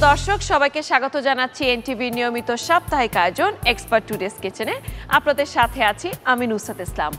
দর্শক সবাইকে স্বাগত জানাচ্ছি এনটিভি নিয়মিত সাপ্তাহিক আয়োজন এক্সপার্ট টুডেস কিচেনে। আপনাদের সাথে আছি আমি নুসরাত ইসলাম।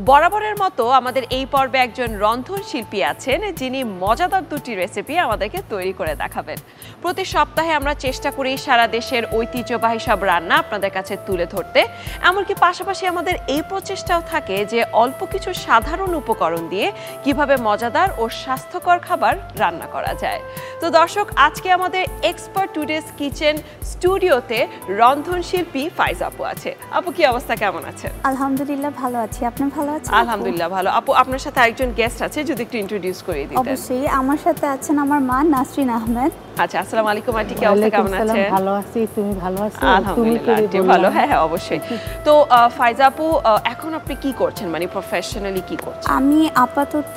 বরাবরের মতো আমাদের এই পর্বে একজন রন্ধন শিল্পী আছেন যিনি মজাদার দুটি রেসিপি আমাদেরকে তৈরি করে দেখাবেন। প্রতি সপ্তাহে আমরা চেষ্টা করি সারা দেশের ঐতিহ্যবাহী সব রান্না আপনাদের কাছে তুলে ধরতে। এমনকি পাশাপাশি আমাদের এই প্রচেষ্টাও থাকে যে অল্প কিছু সাধারণ উপকরণ দিয়ে কিভাবে মজাদার ও স্বাস্থ্যকর খাবার রান্না করা যায়। তো দর্শক, আজকে আমাদের এক্সপার্ট টুডেস কিচেন স্টুডিওতে রন্ধন শিল্পী ফাইজা আপু আছে। আপু কি অবস্থা, কেমন আছেন? আলহামদুলিল্লাহ ভালো আছি, আপনি ভালো আছেন? আলহামদুলিল্লাহ ভালো। আপু আপনার সাথে আরেকজন গেস্ট আছে, যদি একটু ইন্ট্রোডিউস করে দিতেন। অবশ্যই, আমার সাথে আছেন আমার মা নাসরিন আহমেদ। আচ্ছা, আসসালামু আলাইকুম আন্টি, কি অবস্থা, কেমন আছেন? ভালো আছি, তুমি ভালো আছো? আলহামদুলিল্লাহ আন্টি ভালো। হ্যাঁ হ্যাঁ অবশ্যই। তো ফাইজা আপু, এখন আপনি কি করছেন, মানে প্রফেশনালি কি করছেন? আমি আপাতত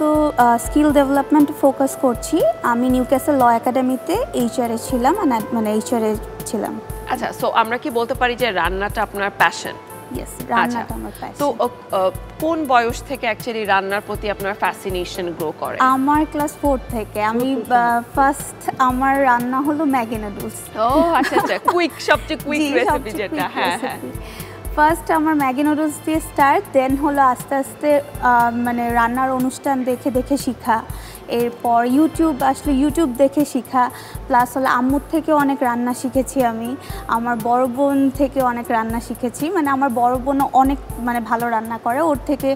স্কিল ডেভেলপমেন্ট ফোকাস করছি। আমি নিউক্যাসল ল একাডেমিতে এইচআরএ ছিলাম, মানে এইচআরএ ছিলাম। আচ্ছা, সো আমরা কি বলতে পারি যে রান্নাটা আপনার প্যাশন? ইয়েস, রান্নাটা আমার প্যাশন। তো কোন বয়স থেকে অ্যাকচুয়ালি রান্নার প্রতি আপনার ফ্যাসিনেশন গ্রো করে? আমার ক্লাস 4 থেকে। আমি ফার্স্ট আমার রান্না হলো ম্যাগি নুডলস। ও আচ্ছা আচ্ছা, কুইক, সবচেয়ে কুইক রেসিপি যেটা। হ্যাঁ হ্যাঁ, ফার্স্ট আমার ম্যাগি নুডলস দিয়ে স্টার্ট, দেন হলো আস্তে আস্তে মানে রান্নার অনুষ্ঠান দেখে দেখে শেখা। এরপর ইউটিউব দেখে শেখা, প্লাস হলো আম্মুর থেকে অনেক রান্না শিখেছি আমি। আমার বড় বোন থেকে অনেক রান্না শিখেছি, মানে আমার বড় বোনও অনেক ভালো রান্না করে, ওর থেকে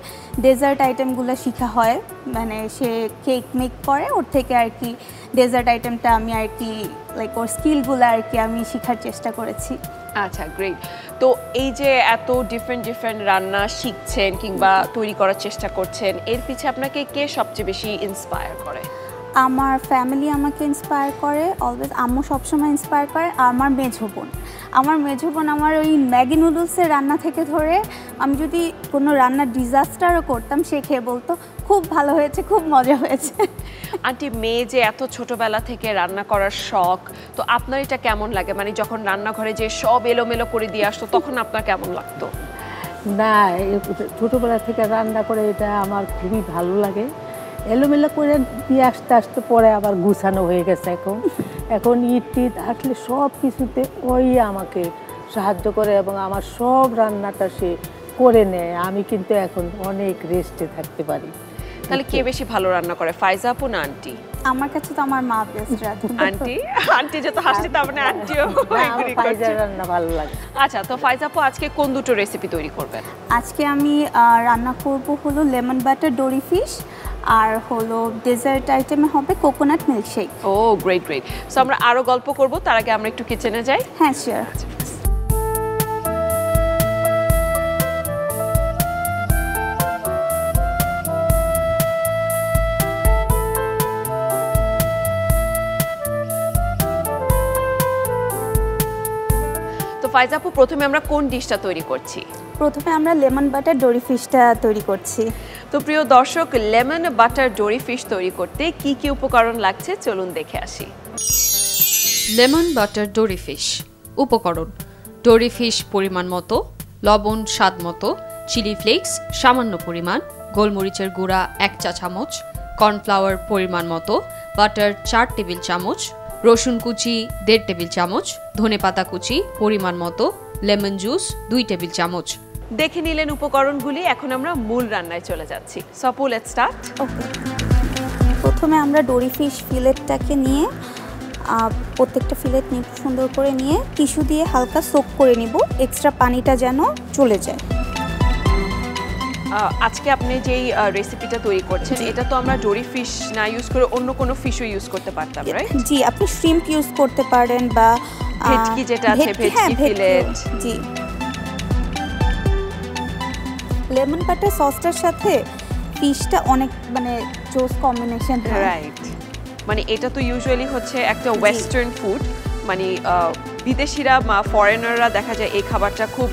ডেজার্ট আইটেমগুলো শেখা হয়। মানে সে কেক মেক করে, ওর থেকে আর কি ডেজার্ট আইটেমটা আমি আর কি লাইক ওর স্কিলগুলো আর কি আমি শেখার চেষ্টা করেছি। আচ্ছা, গ্রেট। তো এই যে এত ডিফারেন্ট রান্না শিখছেন কিংবা তৈরি করার চেষ্টা করছেন, এর পিছে আপনাকে কে সবচেয়ে বেশি ইন্সপায়ার করে? আমার ফ্যামিলি আমাকে ইন্সপায়ার করে অলওয়েজ। আম্মু সবসময় ইন্সপায়ার করে। আমার মেঝো বোন আমার ওই ম্যাগি নুডলসের রান্না থেকে ধরে আমি যদি কোনো রান্নার ডিজাস্টারও করতাম, সে খেয়ে বলতো খুব ভালো হয়েছে, খুব মজা হয়েছে। আন্টি, মেয়ে যে এত ছোটবেলা থেকে রান্না করার শখ, তো আপনার এটা কেমন লাগে? মানে যখন রান্নাঘরে যে সব এলোমেলো করে দিয়ে আসতো, তখন আপনার কেমন লাগতো? না, ছোটবেলা থেকে রান্না করে এটা আমার খুবই ভালো লাগে। এলোমেলো করে দিয়ে আসতে আসতে পরে আবার গুছানো হয়ে গেছে। এখন ইট আসলে সব কিছুতে ওই আমাকে সাহায্য করে এবং আমার সব রান্নাটা সে করে নেয়। আমি কিন্তু এখন অনেক রেস্টে থাকতে পারি। তাহলে কে বেশি ভালো রান্না করে, ফাইজা আপু না আন্টি? আমার কাছে তো আমার মা বেস্ট রাঁধে। আন্টি যত হাসি, তার মানে আন্টিও এগ্রি করছে। ফাইজা রান্না ভালো লাগে। আচ্ছা, তো ফাইজা আপু আজকে কোন দুটো রেসিপি তৈরি করবেন? আজকে আমি রান্না করব হলো লেমন বাটার ডোরি ফিশ, আর হলো ডেজার্ট আইটেমে হবে কোকোনাট মিল্কশেক। ও গ্রেট গ্রেট। সো আমরা আরো গল্প করব, তার আগে আমরা একটু কিচেনে যাই। হ্যাঁ শিওর। ফাইজা আপু, প্রথমে আমরা কোন ডিশটা তৈরি করছি? প্রথমে আমরা লেমন বাটার ডোরি ফিশটা তৈরি করছি। তো প্রিয় দর্শক, লেমন বাটার ডোরি ফিশ তৈরি করতে কি কি উপকরণ লাগছে চলুন দেখে আসি। লেমন বাটার ডোরি ফিশ উপকরণ: ডোরি ফিশ পরিমাণ মতো, লবণ স্বাদ মতো, চিলি ফ্লেক্স সামান্য পরিমাণ, গোলমরিচের গুঁড়া 1 চা চামচ, কর্নফ্লাওয়ার পরিমাণ মতো, বাটার 4 টেবিল চামচ, রসুন কুচি 1.5 টেবিল চামচ, ধনেপাতা কুচি পরিমাণ মতো, লেমন জুস 2 টেবিল চামচ। দেখে নিলেন উপকরণগুলি, এখন আমরা মূল রান্নায় চলে যাচ্ছি। সপু, লেটস স্টার্ট। ওকে, প্রথমে আমরা ডোরি ফিশ ফিলেটটাকে নিয়ে প্রত্যেকটা ফিলেট নিয়ে সুন্দর করে নিয়ে টিস্যু দিয়ে হালকা সোক করে নিব, এক্সট্রা পানিটা যেন চলে যায়। আজকে আপনি যেই রেসিপিটা তৈরি করছেন, এটা তো আমরা ডোরি ফিশ না ইউজ করে অন্য কোনো ফিশও ইউজ করতে পারতাম, রাইট? জি, আপনি শ্রিম্প ইউজ করতে পারেন বা ভেটকি যেটা আছে, ভেটকি ফিলেট। জি, লেমন বাটার সসটার সাথে ফিশটা অনেক জোস কম্বিনেশন, রাইট? মানে এটা তো ইউজুয়ালি হচ্ছে একটা ওয়েস্টার্ন ফুড, মানে বিদেশিরা বা ফরেনাররা দেখা যায় এই খাবারটা খুব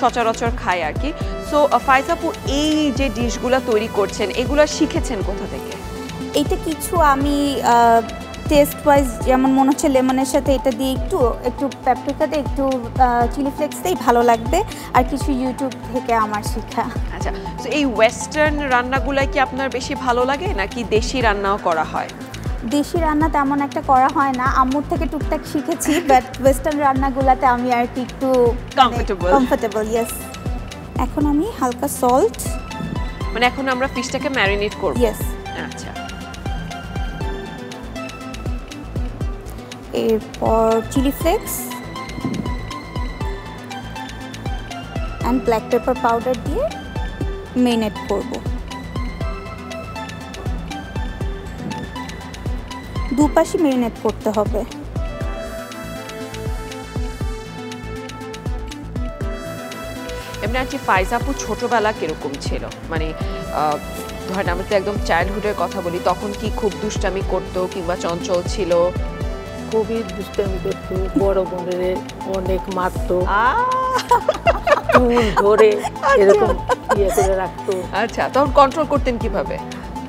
সচরাচর খায় আর কি। সো ফাইজা আপু, এই যে ডিশগুলো তৈরি করছেন, এগুলো শিখেছেন কোথা থেকে? এইটা কিছু আমি টেস্ট ওয়াইজ, যেমন মনে হচ্ছে লেমনের সাথে এটা দিয়ে একটু প্যাপরিকা দিয়ে একটু চিলি ফ্লেক্স দিয়েই ভালো লাগবে, আর কিছু ইউটিউব থেকে আমার শেখা। আচ্ছা, তো এই ওয়েস্টার্ন রান্নাগুলো কি আপনার বেশি ভালো লাগে নাকি দেশি রান্নাও করা হয়? দেশি রান্না তেমন একটা করা হয় না, আম্মুর থেকে টুকটাক শিখেছি, বাট ওয়েস্টার্ন রান্নাগুলোতে আমি আর কি একটু কমফোর্টেবল। ইয়েস। এখন আমি হালকা সল্ট, মানে এখন আমরা ফিশটাকে ম্যারিনেট করব। ইয়েস। আচ্ছা, এরপর chilli flakes and black pepper powder দিয়ে মেরিনেট করব। দুপাশে মেরিনেট করতে হবে। এমনি আন্টি ফাইজা আপু ছোটবেলা কিরকম ছিল? মানে ধরেন আমরা তো একদম চাইল্ডহুডের কথা বলি, তখন কি খুব দুষ্টামি করতো কিংবা চঞ্চল ছিল? খুবই দুষ্টামি করতো, বড় বোনের অনেক মারতো, আহ! চুল ধরে এরকম ইয়ে করে রাখতো। আচ্ছা, তখন কন্ট্রোল করতেন কিভাবে?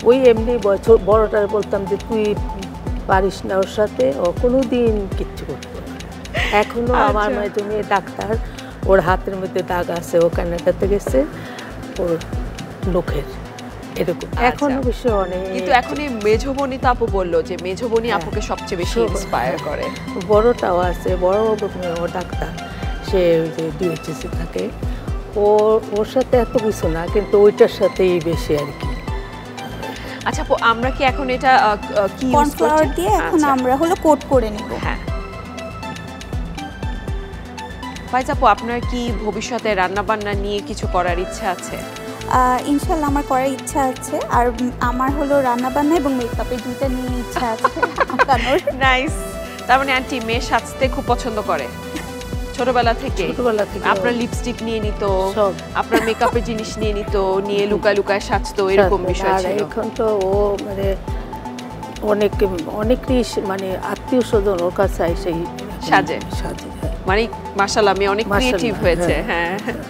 ওই এমনি বড়টার বলতাম যে তুই পারিস না ওর সাথে, ও কোনোদিন কিচ্ছু করতো না। এখনো আমার আচ্ছা। মেয়ে মেয়ে ডাক্তার, ওর হাতের মধ্যে দাগ আছে, ও কানাডাতে গেছে, ওর লোকের এরকম এখন আচ্ছা। অবশ্য অনেক। কিন্তু এখন এই মেঝবোনি তো আপু বললো যে মেঝবোনি হ্যাঁ। আপুকে সবচেয়ে বেশি সব- ইন্সপায়ার করে। বড়টাও আছে, বড় ও ডাক্তার, সে ওই যে ডিএইচএসি থাকে, ওর সাথে এত কিছু না, কিন্তু ওইটার সাথেই বেশি আর কি। আচ্ছা আপু, আমরা কি এখন এটা কি ইউজ কর্নফ্লাওয়ার করছি? দিয়ে এখন আচ্ছা, আমরা হলো কোট করে নিব। হ্যাঁ। ফাইজা আপু, আপনার কি ভবিষ্যতে রান্না বান্না নিয়ে কিছু করার ইচ্ছা আছে? ইনশাল্লাহ আমার করার ইচ্ছা আছে, আর আমার হলো রান্না বান্না এবং মেকআপ এই দুইটা নিয়ে ইচ্ছা আছে আঁকানোর। নাইস। তার মানে আন্টি মেয়ে সাজতে খুব পছন্দ করে ছোটবেলা থেকে? ছোটবেলা থেকে আপনার লিপস্টিক নিয়ে নিত, সব। আপনার মেকআপের জিনিস নিয়ে নিত, নিয়ে লুকায় লুকায় সাজতো, এরকম বিষয় আর ছিল? এখন তো ও মানে অনেকই মানে আত্মীয় স্বজন ওর কাছে এসেই সাজে। সাজে, হ্যাঁ। মানে মাশাআল্লাহ, আমি অনেক ক্রিয়েটিভ মাশাআল্লাহ, হয়েছে। হ্যাঁ। হ্যাঁ।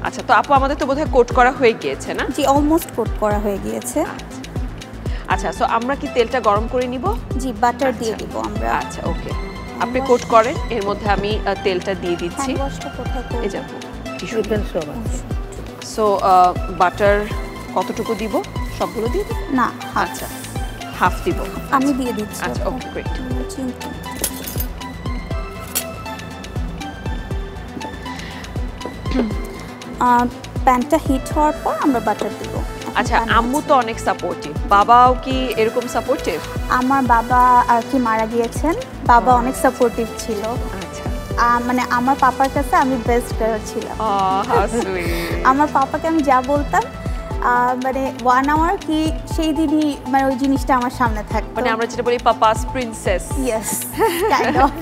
আচ্ছা, তো আপু আমাদের তো বোধহয় কোট করা হয়ে গিয়েছে না? জি, অলমোস্ট কোট করা হয়ে গিয়েছে। আচ্ছা, সো আমরা কি তেলটা গরম করে নিব? জি, বাটার দিয়ে দিব আমরা। আচ্ছা, ওকে। আপনি কোট করেন, এর মধ্যে আমি তেলটা দিয়ে দিচ্ছি। হ্যান্ড ওয়াশটা কোথায় করব? এই যাবো টিস্যু। চিকেন সব আছে। সো বাটার কতটুকু দিব? সবগুলো দিয়ে দিব? না, আচ্ছা, হাফ দিব। আমি দিয়ে দিচ্ছি। আচ্ছা, ওকে, গ্রেট। প্যানটা হিট হওয়ার পর আমরা বাটার দিব। আচ্ছা, আম্মু তো অনেক সাপোর্টিভ, বাবাও কি এরকম সাপোর্টিভ? আমার বাবা আর কি মারা গিয়েছেন, বাবা অনেক সাপোর্টিভ ছিল। আচ্ছা, মানে আমার পাপার কাছে আমি বেস্ট গার্ল ছিলাম। How sweet. আমার পাপাকে আমি যা বলতাম মানে 1 আওয়ার কি সেই দিনই মানে ওই জিনিসটা আমার সামনে থাকতো। মানে আমরা যেটা বলি papa's princess. Yes, kind of.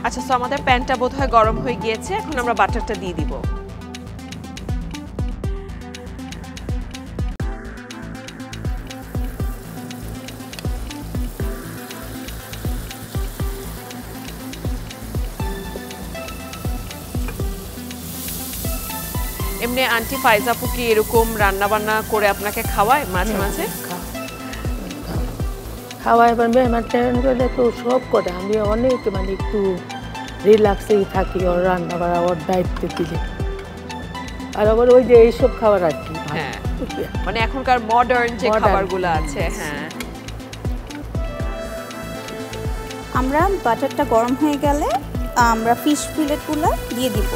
আচ্ছা, সো আমাদের প্যানটা বোধহয় গরম হয়ে গিয়েছে, এখন আমরা বাটারটা দিয়ে দিব। এমনি আন্টি ফাইজা আপু কি এরকম রান্না বান্না করে আপনাকে খাওয়ায় মাঝে মাঝে? খাওয়া এবার মেহমান টেহমান করলে তো সব করে, আমি অনেক মানে একটু রিল্যাক্সেই থাকি ওর রান্না করা, ওর দায়িত্বে দিলে। আর আবার ওই যে এইসব খাবার আর কি, হ্যাঁ, মানে এখনকার মডার্ন যে Modern। খাবারগুলো আছে। হ্যাঁ, আমরা বাটারটা গরম হয়ে গেলে আমরা ফিশ ফিলেটগুলো দিয়ে দিব।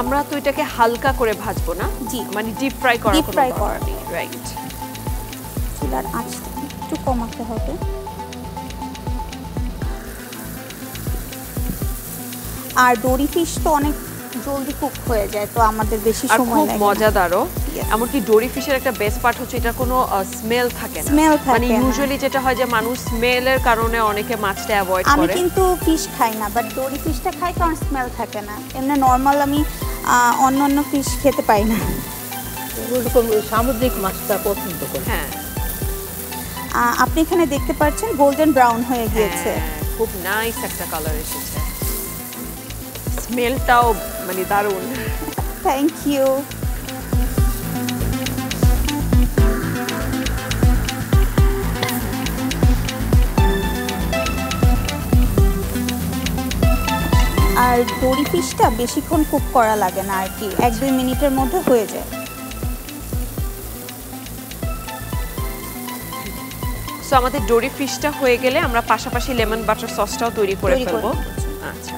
আমরা তো এটাকে হালকা করে ভাজবো না? জি। মানে ডিপ ফ্রাই করার Deep কোনো fry দরকার করা নেই, রাইট? চুলার আঁচ একটু কমাতে হবে। আর ডোরি ফিশ তো অনেক জলদি কুক হয়ে যায়, তো আমাদের বেশি আর সময় খুব লাগে না। মজাদারও। Yes. এমনকি ডোরি ফিশের একটা বেস্ট পার্ট হচ্ছে এটা কোনো স্মেল থাকে না। Smell থাকে মানে না। ইউজুয়ালি যেটা হয় যে মানুষ স্মেলের কারণে অনেকে মাছটা অ্যাভয়েড আমি করে। কিন্তু ফিশ খাই না, বাট ডোরি ফিশটা খাই কারণ স্মেল থাকে না। এমনি নর্মাল আমি অন্য ফিশ খেতে পাই না। ওরকম সামুদ্রিক মাছটা পছন্দ করে। হ্যাঁ, আপনি এখানে দেখতে পাচ্ছেন গোল্ডেন ব্রাউন হয়ে গিয়েছে। হ্যাঁ, খুব নাইস একটা কালার এসেছে, স্মেলটাও মানে দারুণ। Thank you. আর ডোরি ফিশটা বেশিক্ষণ কুক করা লাগে না আর কি, 1-2 মিনিটের মধ্যে হয়ে যায়। সো আমাদের ডোরি ফিশটা হয়ে গেলে আমরা পাশাপাশি লেমন বাটার সসটাও তৈরি করে ফেলবো। আচ্ছা,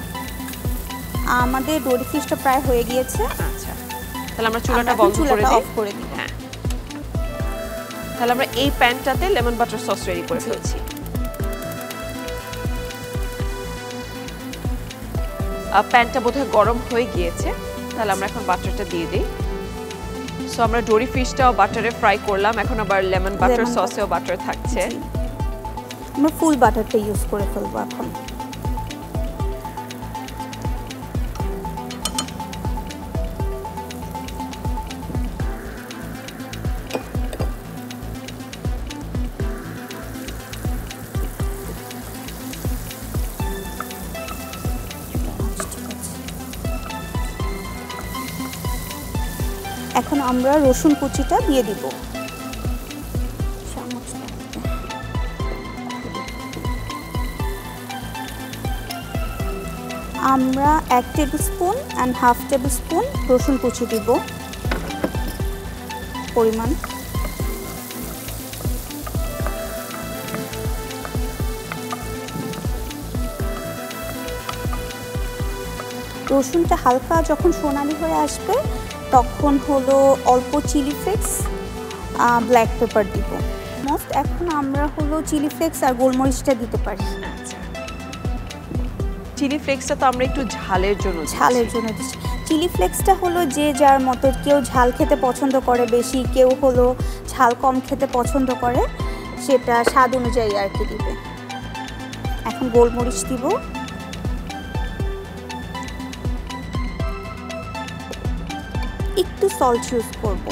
আমাদের ডোরি ফিশটা প্রায় হয়ে গিয়েছে। আচ্ছা, তাহলে আমরা চুলাটা বন্ধ করে দিই। অফ করে দিই। হ্যাঁ, তাহলে আমরা এই প্যানটাতে লেমন বাটার সস রেডি করে ফেলছি। প্যানটা বোধহয় গরম হয়ে গিয়েছে, তাহলে আমরা এখন বাটারটা দিয়ে দিই। সো আমরা ডোরি ফিশটাও বাটারে ফ্রাই করলাম, এখন আবার লেমন বাটার সসেও বাটার থাকছে। আমরা ফুল বাটারটা ইউজ করে ফেলবো এখন। এখন আমরা রসুন কুচিটা দিয়ে দিব। আমরা 1 table spoon and 1/2 table spoon রসুন কুচি দিব পরিমাণ। রসুনটা হালকা যখন সোনালি হয়ে আসবে তখন হলো অল্প চিলি ফ্লেক্স, ব্ল্যাক পেপার দিব। এখন আমরা হলো চিলি ফ্লেক্স আর গোলমরিচটা দিতে পারি। আচ্ছা, চিলি ফ্লেক্সটা তো আমরা একটু ঝালের জন্য দিচ্ছি। চিলি ফ্লেক্সটা হলো যে যার মতো, কেউ ঝাল খেতে পছন্দ করে বেশি, কেউ হলো ঝাল কম খেতে পছন্দ করে, সেটা স্বাদ অনুযায়ী আর কি দিবে। এখন গোলমরিচ দিব। একটু সল্ট ইউজ করব।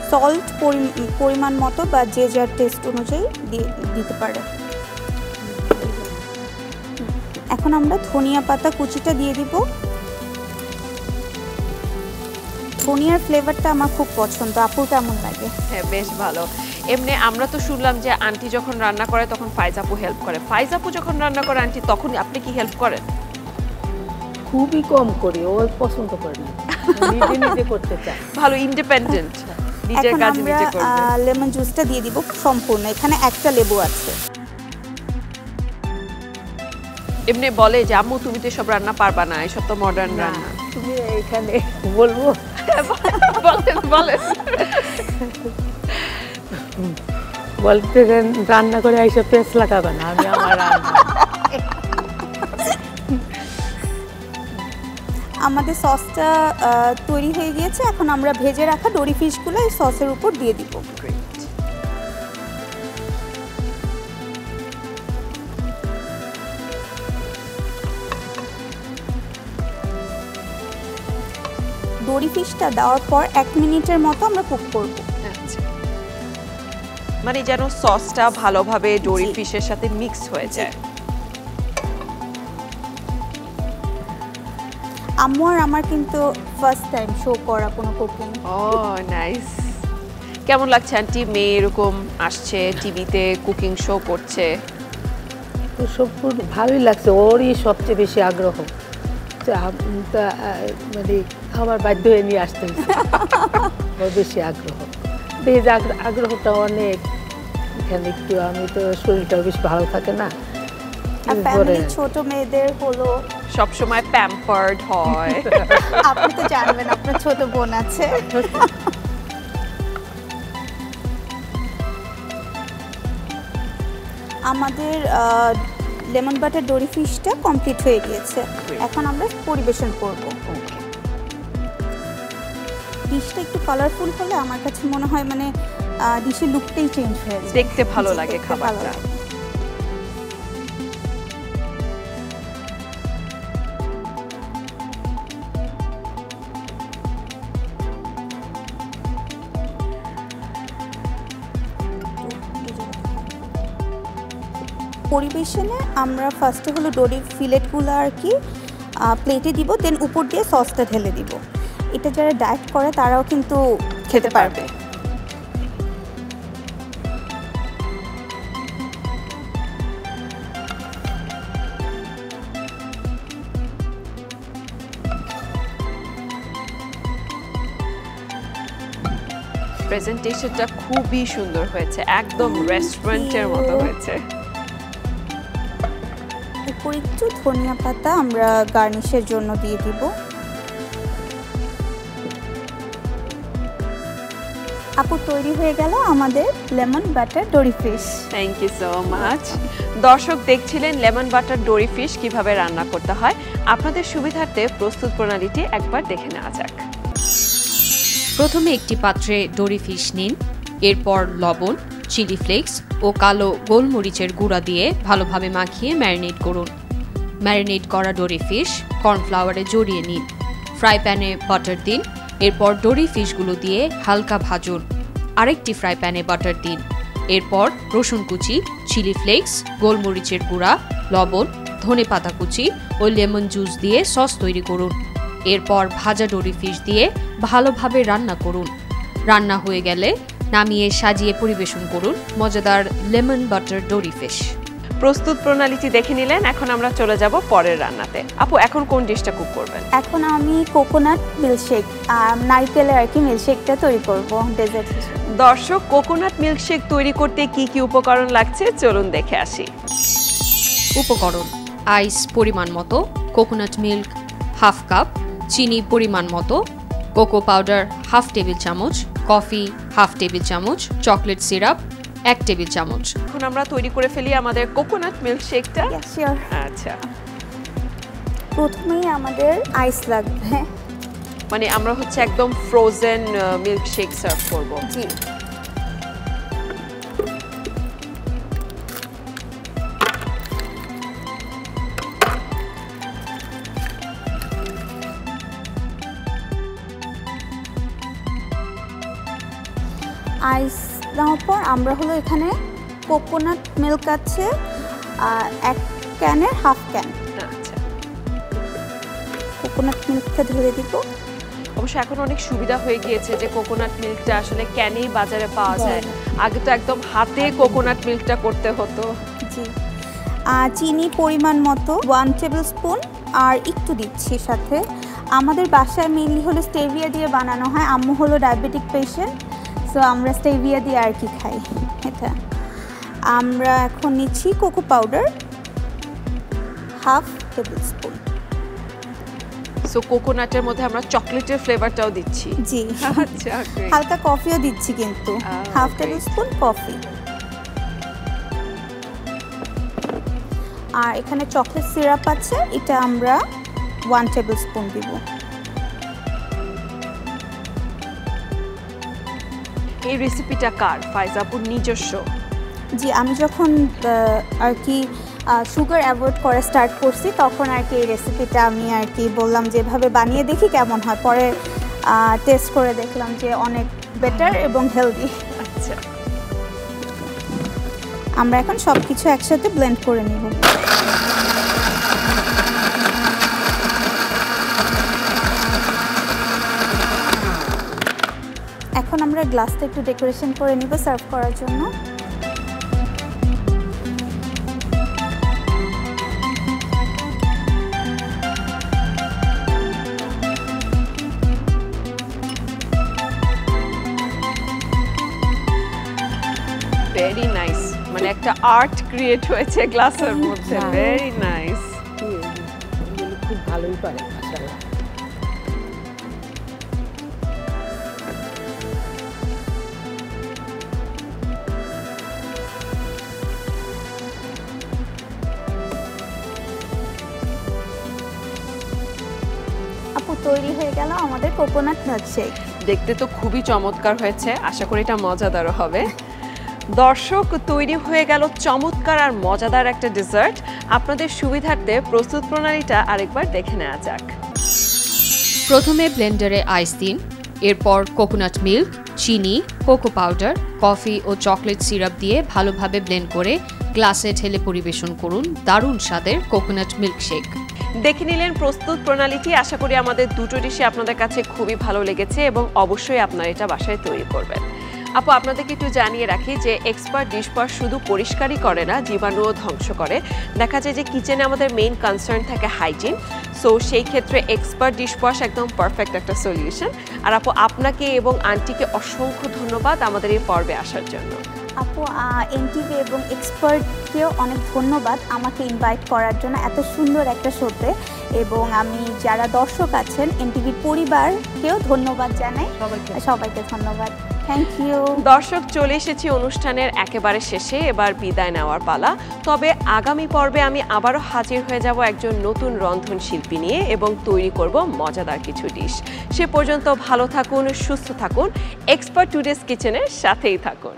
সল্ট পরিমাণ মতো বা যে যার টেস্ট অনুযায়ী দিতে পারে। এখন আমরা ধনিয়া পাতা কুচিটা দিয়ে দিব। ধনিয়ার ফ্লেভারটা আমার খুব পছন্দ। আপুর কেমন লাগে? হ্যাঁ, বেশ ভালো। এমনি আমরা তো শুনলাম যে আন্টি যখন রান্না করে তখন ফাইজ আপু হেল্প করে। ফাইজ আপু যখন রান্না করে আন্টি, তখন আপনি কি হেল্প করেন? খুবই কম করি, ও পছন্দ করে না, নিজে নিজে করতে চায়। ভালো, ইন্ডিপেন্ডেন্ট, নিজের কাজ নিজে করবে। লেমন জুসটা দিয়ে দিব সম্পূর্ণ। এখানে একটা লেবু আছে। এমনি বলে যে আম্মু তুমি তো সব রান্না পারবা না, এসব তো মডার্ন রান্না। তুমি এখানে বলবো? বলেন বলেন। বলতে রান্না করে এইসব পেঁচ লাগাবে না, আমি আমার রান্না। আমাদের সসটা তৈরি হয়ে গিয়েছে। এখন আমরা ভেজে রাখা ডোরি ফিশগুলো এই সসের উপর দিয়ে দিব। ডোরি ফিশটা দেওয়ার পর 1 মিনিটের মতো আমরা কুক করব। আচ্ছা, মানে যেন সসটা ভালোভাবে ডোরি ফিশের সাথে মিক্স হয়ে যায়। আম্মু আর আমার কিন্তু ফার্স্ট টাইম শো করা কোনো কুকিং। ও নাইস। কেমন লাগছে আন্টি, মেয়ে এরকম আসছে টিভিতে কুকিং শো করছে? তো সব ভালোই লাগছে, ওরই সবচেয়ে বেশি আগ্রহ। মানে আমার বাধ্য হয়ে নিয়ে আসতে হয়েছে, ওর বেশি আগ্রহ। এই আগ্রহটা অনেক। এখানে একটু আমি তো শরীরটাও বেশি ভালো থাকে না, ছোট মেয়েদের হলো সব সময় প্যাম্পার্ড হয়। আপনি তো জানবেন আপনার ছোট বোন আছে। আমাদের লেমন বাটার ডোরি ফিশটা কমপ্লিট হয়ে গিয়েছে। এখন আমরা পরিবেশন করব। ডিশটা একটু কালারফুল হলে আমার কাছে মনে হয় মানে ডিশের লুকটাই চেঞ্জ হয়ে যায়, দেখতে ভালো লাগে খাবারটা। পরিবেশনে আমরা ফার্স্টে হলো ডোরি ফিলেটগুলো আর কি প্লেটে দিব, দেন উপর দিয়ে সসটা ঢেলে দিব। এটা যারা ডায়েট করে তারাও কিন্তু খেতে পারবে। প্রেজেন্টেশনটা খুবই সুন্দর হয়েছে, একদম রেস্টুরেন্টের মতো হয়েছে। উপর একটু ধনিয়া পাতা আমরা গার্নিশের জন্য দিয়ে দিব। আপু তৈরি হয়ে গেল আমাদের lemon butter dory fish. Thank you so much. দর্শক দেখছিলেন লেমন বাটার ডোরি ফিশ কিভাবে রান্না করতে হয়। আপনাদের সুবিধার্থে প্রস্তুত প্রণালীটি একবার দেখে নেওয়া যাক। প্রথমে একটি পাত্রে ডোরি ফিশ নিন, এরপর লবণ, চিলি ফ্লেক্স ও কালো গোলমরিচের গুঁড়া দিয়ে ভালোভাবে মাখিয়ে ম্যারিনেট করুন। ম্যারিনেট করা ডোরি ফিশ কর্নফ্লাওয়ারে জড়িয়ে নিন। ফ্রাই প্যানে বাটার দিন, এরপর ডোরি ফিশগুলো দিয়ে হালকা ভাজুন। আরেকটি ফ্রাই প্যানে বাটার দিন, এরপর রসুন কুচি, চিলি ফ্লেক্স, গোলমরিচের গুঁড়া, লবণ, ধনেপাতা কুচি ও লেমন জুস দিয়ে সস তৈরি করুন। এরপর ভাজা ডোরি ফিশ দিয়ে ভালোভাবে রান্না করুন। রান্না হয়ে গেলে নামিয়ে সাজিয়ে পরিবেশন করুন মজাদার লেমন বাটার ডোরি ফিশ। প্রস্তুত প্রণালীটি দেখে নিলেন, এখন আমরা চলে যাব পরের রান্নাতে। আপু এখন কোন ডিশটা কুক করবেন? এখন আমি কোকোনাট মিল্কশেক, নারকেলের আর কি মিল্কশেকটা তৈরি করব ডেজার্ট হিসেবে। দর্শক, কোকোনাট মিল্কশেক তৈরি করতে কি কি উপকরণ লাগছে চলুন দেখে আসি। উপকরণ: আইস পরিমাণ মতো, কোকোনাট মিল্ক হাফ কাপ, চিনি পরিমাণ মতো, কোকো পাউডার হাফ টেবিল চামচ, কফি হাফ টেবিল চামচ, চকলেট সিরাপ 1 টেবিল চামচ। এখন আমরা তৈরি করে ফেলি আমাদের কোকোনাট মিল্কশেকটা। শিওর। আচ্ছা, প্রথমেই আমাদের আইস লাগবে। মানে আমরা হচ্ছে একদম ফ্রোজেন মিল্কশেক সার্ভ করব। জি। আইস দেওয়ার পর আমরা হলো এখানে কোকোনাট মিল্ক আছে 1 ক্যানের হাফ ক্যান আচ্ছা, কোকোনাট মিল্কটা ঢেলে দিব। অবশ্য এখন অনেক সুবিধা হয়ে গিয়েছে যে কোকোনাট মিল্কটা আসলে ক্যানেই বাজারে পাওয়া যায়। আগে তো একদম হাতে কোকোনাট মিল্কটা করতে হতো। জি। চিনি পরিমাণ মতো 1 টেবিল স্পুন আর একটু দিচ্ছি সাথে। আমাদের বাসায় মেইনলি হলো স্টেভিয়া দিয়ে বানানো হয়, আম্মু হলো ডায়াবেটিক পেশেন্ট, সো আমরা স্টেভিয়া দিয়ে আর কি খাই। এটা আমরা এখন নিচ্ছি cocoa powder half tablespoon. So কোকোনাটের মধ্যে আমরা চকলেটের ফ্লেভারটাও দিচ্ছি। জি। আচ্ছা, great. হালকা কফিও দিচ্ছি কিন্তু হাফ টেবিল স্পুন কফি। আর এখানে চকলেট সিরাপ আছে, এটা আমরা 1 টেবিল স্পুন দিব। এই রেসিপিটা কার? ফাইজাপুর নিজস্ব? জি, আমি যখন আর কি সুগার অ্যাভয়েড করা স্টার্ট করছি তখন আর কি এই রেসিপিটা আমি আর কি বললাম যেভাবে বানিয়ে দেখি কেমন হয়। পরে টেস্ট করে দেখলাম যে অনেক বেটার এবং হেলদি। আচ্ছা, আমরা এখন সব কিছু একসাথে ব্লেন্ড করে নিব। এখন আমরা গ্লাসটা একটু ডেকোরেশন করে নিব সার্ভ করার জন্য। ভেরি নাইস, মানে একটা আর্ট ক্রিয়েট হয়েছে গ্লাসের মধ্যে। Very nice. খুব ভালোই পারে মাশাআল্লাহ। আপু তৈরি হয়ে গেল আমাদের কোকোনাট মিল্কশেক। দেখতে তো খুবই চমৎকার হয়েছে, আশা করি এটা মজাদারও হবে। দর্শক, তৈরি হয়ে গেল চমৎকার আর মজাদার একটা ডেজার্ট। আপনাদের সুবিধার্থে প্রস্তুত প্রণালীটা আরেকবার দেখে নেওয়া যাক। প্রথমে ব্লেন্ডারে আইস দিন, এরপর কোকোনাট মিল্ক, চিনি, কোকো পাউডার, কফি ও চকলেট সিরাপ দিয়ে ভালোভাবে ব্লেন্ড করে গ্লাসে ঢেলে পরিবেশন করুন দারুণ স্বাদের কোকোনাট মিল্কশেক। দেখে নিলেন প্রস্তুত প্রণালীটি। আশা করি আমাদের দুটো ডিশে আপনাদের কাছে খুবই ভালো লেগেছে এবং অবশ্যই আপনারা এটা বাসায় তৈরি করবেন। আপু আপনাদেরকে একটু জানিয়ে রাখি যে এক্সপার্ট ডিশওয়াশ শুধু পরিষ্কারই করে না, জীবাণুও ধ্বংস করে। দেখা যায় যে কিচেনে আমাদের মেইন কনসার্ন থাকে হাইজিন, সো সেই ক্ষেত্রে এক্সপার্ট ডিশওয়াশ একদম পারফেক্ট একটা সলিউশন। আর আপু আপনাকে এবং আন্টিকে অসংখ্য ধন্যবাদ আমাদের এই পর্বে আসার জন্য। আপু এনটিভি এবং এক্সপার্টকেও অনেক ধন্যবাদ আমাকে ইনভাইট করার জন্য এত সুন্দর একটা শোতে, এবং আমি যারা দর্শক আছেন এনটিভির পরিবারকেও ধন্যবাদ জানাই। সবাইকে ধন্যবাদ, থ্যাংক ইউ। দর্শক, চলে এসেছি অনুষ্ঠানের একেবারে শেষে, এবার বিদায় নেওয়ার পালা। তবে আগামী পর্বে আমি আবারও হাজির হয়ে যাব একজন নতুন রন্ধন শিল্পী নিয়ে এবং তৈরি করব মজাদার কিছু ডিশ। সে পর্যন্ত ভালো থাকুন, সুস্থ থাকুন, এক্সপার্ট টুডেস কিচেনের সাথেই থাকুন।